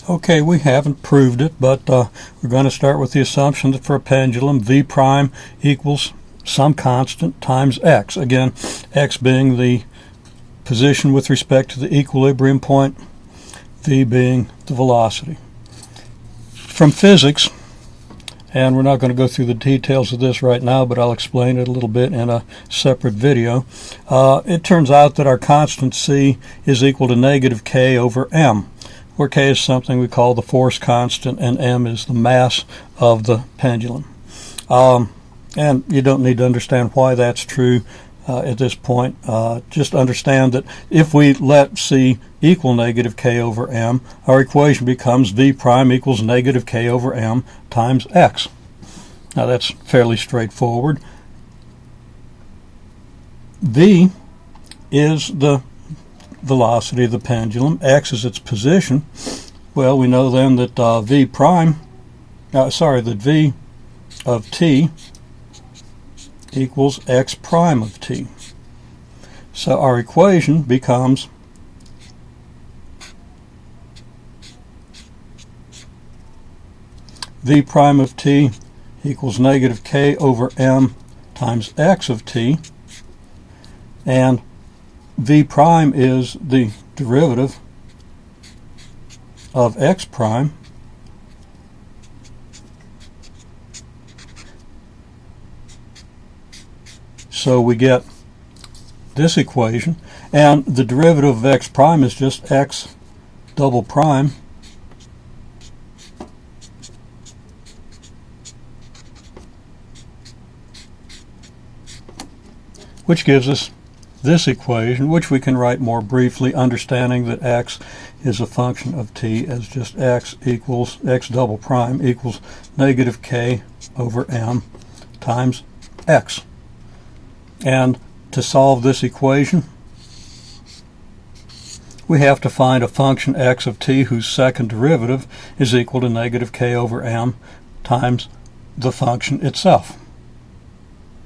Okay, we haven't proved it, but we're going to start with the assumption that for a pendulum, V prime equals some constant times x. Again, x being the position with respect to the equilibrium point, V being the velocity. From physics, and we're not going to go through the details of this right now, but I'll explain it a little bit in a separate video. It turns out that our constant C is equal to negative k over m, where k is something we call the force constant and m is the mass of the pendulum. And you don't need to understand why that's true at this point. Just understand that if we let C equal negative k over m, our equation becomes V prime equals negative k over m times x. Now that's fairly straightforward. V is the velocity of the pendulum, x is its position. Well, we know then that that V of t equals x prime of t. So our equation becomes V prime of t equals negative k over m times x of t, and V prime is the derivative of x prime, so we get this equation, and the derivative of x prime is just x double prime which gives us this equation, which we can write more briefly, understanding that x is a function of t as just x equals x double prime equals negative k over m times x. And to solve this equation, we have to find a function x of t whose second derivative is equal to negative k over m times the function itself.